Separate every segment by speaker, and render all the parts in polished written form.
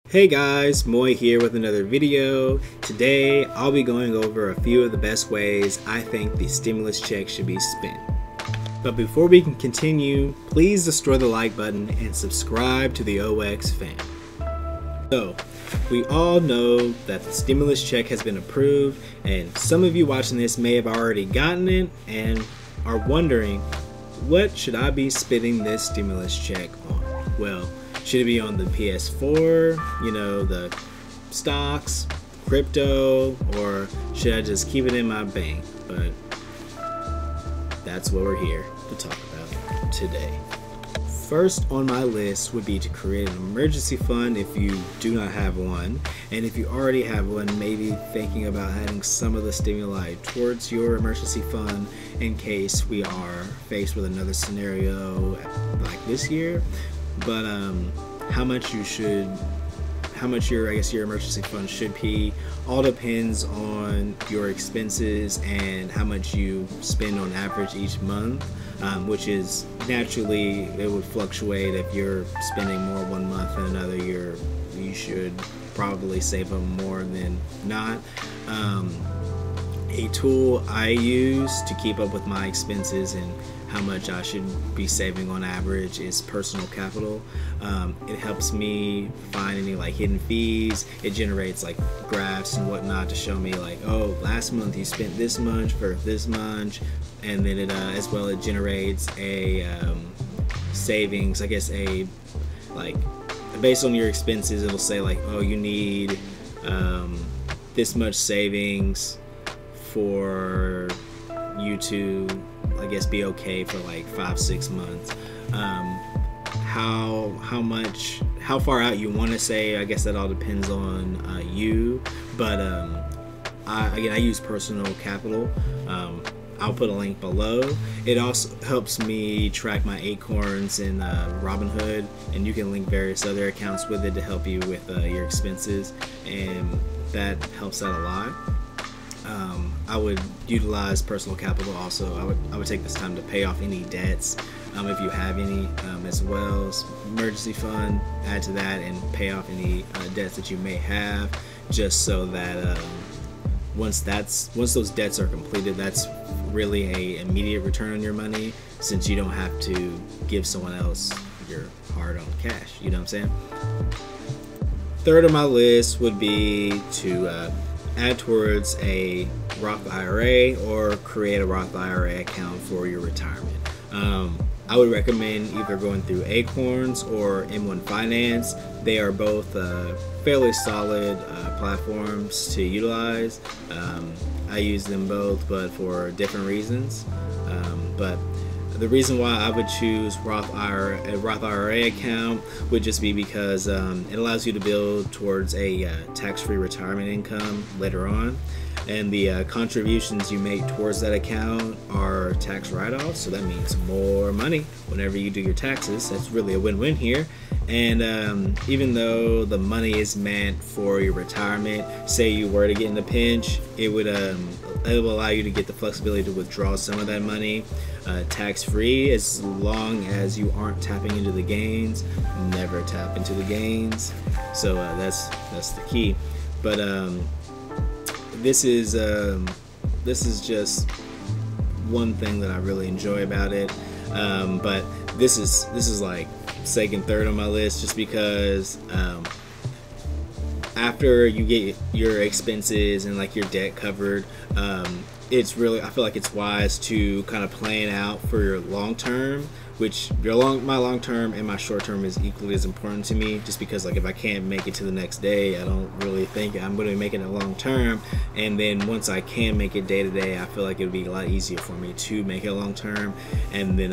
Speaker 1: Hey guys, Moi here with another video. Today I'll be going over a few of the best ways I think the stimulus check should be spent. But before we can continue, please destroy the like button and subscribe to the OX fam. So, we all know that the stimulus check has been approved, and some of you watching this may have already gotten it and are wondering, what should I be spending this stimulus check on? Well, should it be on the PS4, you know, the stocks, crypto, or should I just keep it in my bank? But that's what we're here to talk about today. First on my list would be to create an emergency fund if you do not have one. And if you already have one, maybe thinking about adding some of the stimuli towards your emergency fund in case we are faced with another scenario like this year. But how much your emergency fund should be all depends on your expenses and how much you spend on average each month, which is naturally it would fluctuate. If you're spending more one month than another year, you should probably save up more than not. A tool I use to keep up with my expenses and how much I should be saving on average is Personal Capital. It helps me find any like hidden fees. It generates like graphs and whatnot to show me like, oh, last month you spent this much for this much, and then it as well it generates a savings. I guess a like based on your expenses, it'll say like, oh, you need this much savings for you to, I guess, be okay for like 5-6 months. How far out you want to say, I guess that all depends on you. But I use Personal Capital. I'll put a link below. It also helps me track my Acorns and Robinhood, and you can link various other accounts with it to help you with your expenses, and that helps out a lot. I would utilize Personal Capital also. I would take this time to pay off any debts, if you have any, as well as emergency fund, add to that and pay off any debts that you may have, just so that once those debts are completed, that's really a immediate return on your money, since you don't have to give someone else your hard-earned cash. You know what I'm saying? Third on my list would be to add towards a Roth IRA or create a Roth IRA account for your retirement. I would recommend either going through Acorns or M1 Finance. They are both fairly solid platforms to utilize. I use them both, but for different reasons. But the reason why I would choose a Roth IRA account would just be because it allows you to build towards a tax-free retirement income later on, and the contributions you make towards that account are tax write-offs, so that means more money whenever you do your taxes. That's really a win-win here. And even though the money is meant for your retirement, say you were to get in a pinch, it will allow you to get the flexibility to withdraw some of that money tax-free, as long as you aren't tapping into the gains. Never tap into the gains. So that's the key. But this is just one thing that I really enjoy about it. But this is like second, third on my list, just because after you get your expenses and like your debt covered, it's really, I feel like it's wise to kind of plan out for your long term, which my long term and my short term is equally as important to me, just because like if I can't make it to the next day, I don't really think I'm going to be making it long term. And then once I can make it day to day, I feel like it would be a lot easier for me to make it long term. And then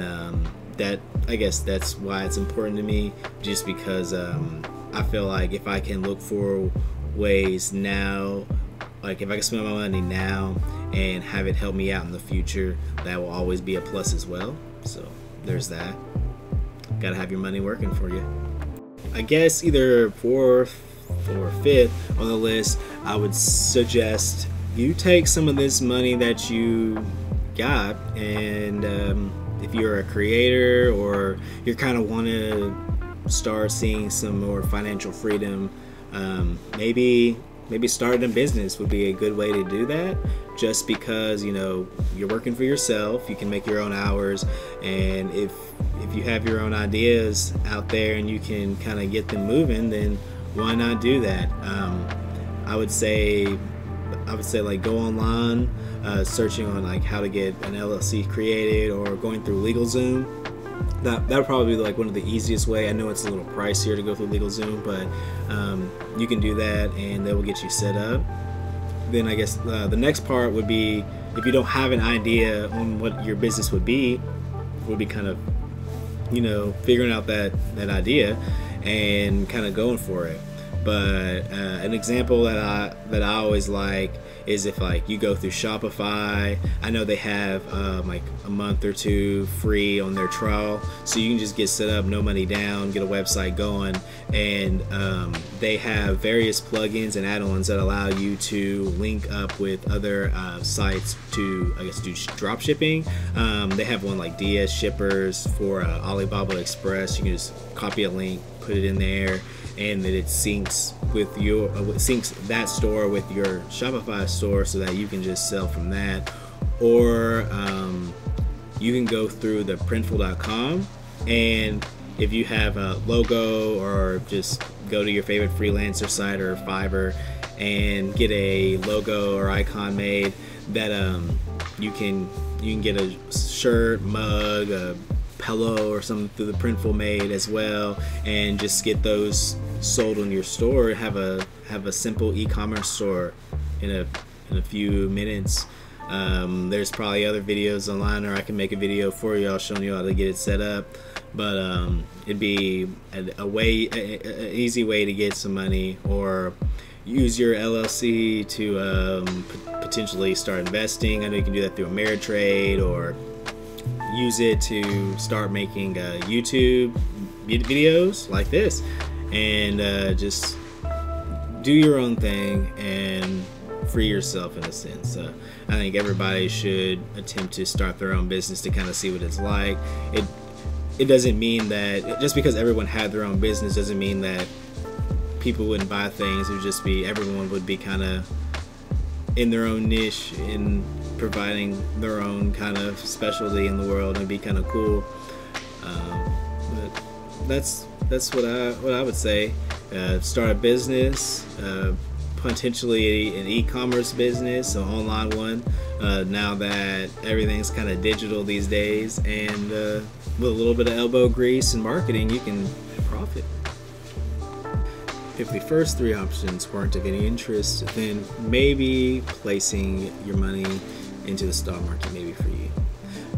Speaker 1: that, I guess that's why it's important to me, just because I feel like if I can look for ways now, like if I can spend my money now and have it help me out in the future, that will always be a plus as well. So there's that. Gotta have your money working for you. I guess either fourth or fifth on the list, I would suggest you take some of this money that you got, and if you're a creator or you kind of want to start seeing some more financial freedom, Maybe starting a business would be a good way to do that, just because, you know, you're working for yourself, you can make your own hours, and if you have your own ideas out there and you can kind of get them moving, then why not do that? I would say like go online, searching on like how to get an LLC created, or going through LegalZoom. That would probably be like one of the easiest way. I know it's a little pricier to go through LegalZoom, but you can do that and they will get you set up. Then I guess the next part would be, if you don't have an idea on what your business would be kind of, you know, figuring out that idea and kind of going for it. But an example that I always like is if like you go through Shopify. I know they have like a month or two free on their trial, so you can just get set up, no money down, get a website going, and they have various plugins and add-ons that allow you to link up with other sites to, I guess, do drop shipping. They have one like DS Shippers for Alibaba Express. You can just copy a link, put it in there, and then it syncs with your syncs that store with your Shopify store, so that you can just sell from that. Or you can go through the printful.com, and if you have a logo, or just go to your favorite freelancer site or Fiverr and get a logo or icon made, that you can get a shirt, mug, a pillow or something through the Printful made as well, and just get those sold on your store. Have a simple e-commerce store in a few minutes. There's probably other videos online, or I can make a video for y'all showing you how to get it set up. But it'd be an easy way to get some money, or use your LLC to potentially start investing. I know you can do that through Ameritrade, or use it to start making YouTube videos like this, and just do your own thing and free yourself in a sense. I think everybody should attempt to start their own business to kind of see what it's like. It doesn't mean that just because everyone had their own business doesn't mean that people wouldn't buy things. It would just be everyone would be kind of in their own niche, in providing their own kind of specialty in the world, and be kind of cool. But that's what I would say. Start a business, potentially an e-commerce business, an online one. Now that everything's kind of digital these days, and with a little bit of elbow grease and marketing, you can profit. If the first three options weren't of any interest, then maybe placing your money into the stock market may be for you.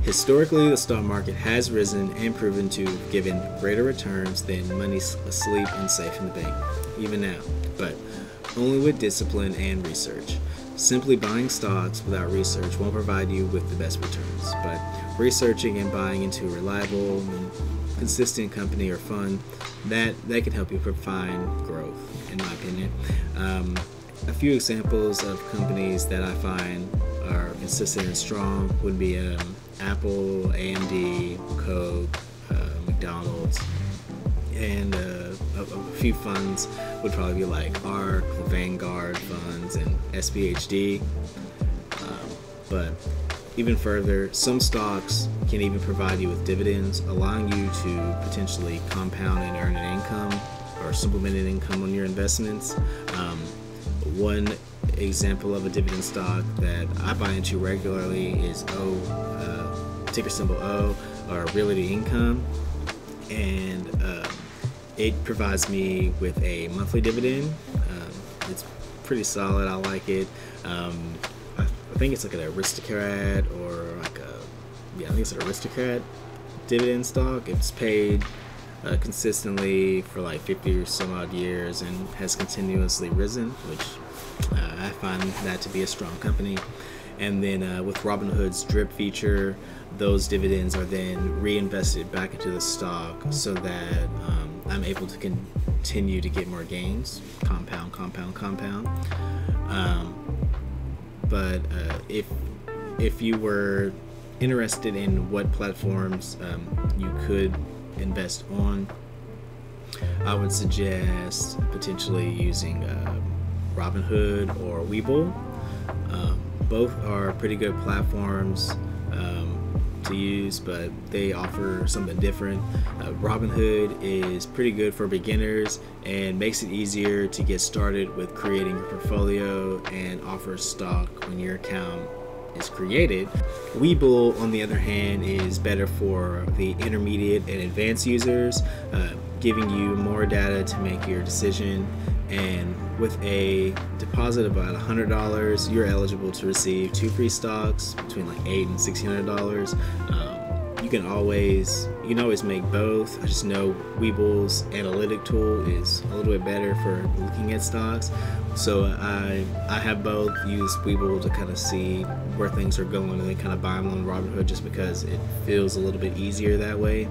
Speaker 1: Historically, the stock market has risen and proven to have given greater returns than money asleep and safe in the bank, even now, but only with discipline and research. Simply buying stocks without research won't provide you with the best returns, but researching and buying into a reliable and consistent company or fund, that can help you find growth, in my opinion. A few examples of companies that I find are consistent and strong would be Apple, AMD, Coke, McDonald's, and a few funds would probably be like ARK, Vanguard funds, and SPHD. But even further, some stocks can even provide you with dividends, allowing you to potentially compound and earn an income or supplement an income on your investments. One example of a dividend stock that I buy into regularly is ticker symbol O, or Realty Income, and it provides me with a monthly dividend. It's pretty solid. I like it. I think it's like an Aristocrat, or like I think it's an Aristocrat dividend stock. It's paid consistently for like 50 or some odd years and has continuously risen, which I find that to be a strong company. And then with Robinhood's drip feature, those dividends are then reinvested back into the stock, so that I'm able to continue to get more gains, compound. But if you were interested in what platforms you could invest on, I would suggest potentially using Robinhood or Webull. Both are pretty good platforms to use, but they offer something different. Robinhood is pretty good for beginners and makes it easier to get started with creating your portfolio and offers stock when your account is created. Webull, on the other hand, is better for the intermediate and advanced users, giving you more data to make your decision. And with a deposit of about $100, you're eligible to receive 2 free stocks between like $800 and $1,600. You can always make both. I just know Webull's analytic tool is a little bit better for looking at stocks. So I have both used Webull to kind of see where things are going and then kind of buy them on Robinhood just because it feels a little bit easier that way.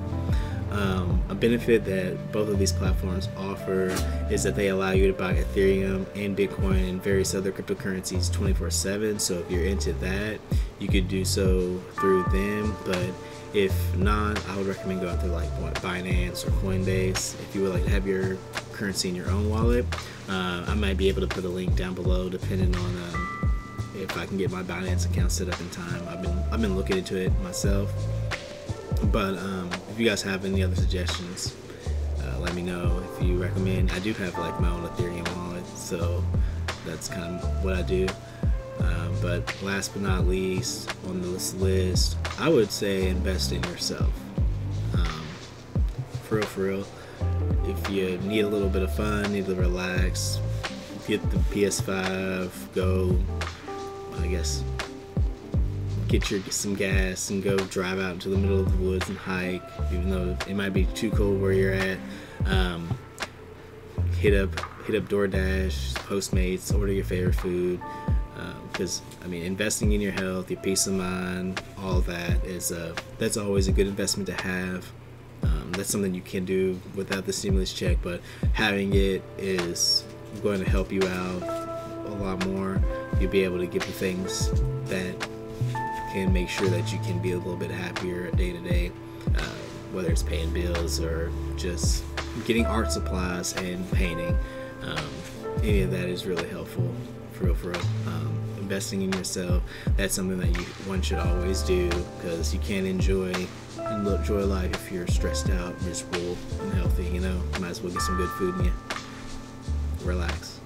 Speaker 1: A benefit that both of these platforms offer is that they allow you to buy Ethereum and Bitcoin and various other cryptocurrencies 24/7. So if you're into that, you could do so through them. But if not, I would recommend going through like Binance or Coinbase if you would like to have your currency in your own wallet. I might be able to put a link down below depending on if I can get my Binance account set up in time. I've been looking into it myself. But if you guys have any other suggestions, let me know. If you recommend, I do have like my own Ethereum wallet, so that's kind of what I do. But last but not least on this list, I would say invest in yourself. For real. If you need a little bit of fun, need to relax, get the PS5, go, I guess, get some gas and go drive out into the middle of the woods and hike, even though it might be too cold where you're at. Hit up DoorDash, Postmates, order your favorite food, because investing in your health, your peace of mind, all of that is that's always a good investment to have. That's something you can do without the stimulus check, but having it is going to help you out a lot more. You'll be able to get the things that can make sure that you can be a little bit happier day to day, whether it's paying bills or just getting art supplies and painting. Any of that is really helpful, for real. Investing in yourself, that's something that one should always do, because you can't enjoy life if you're stressed out, miserable, unhealthy. You might as well get some good food in you. Relax.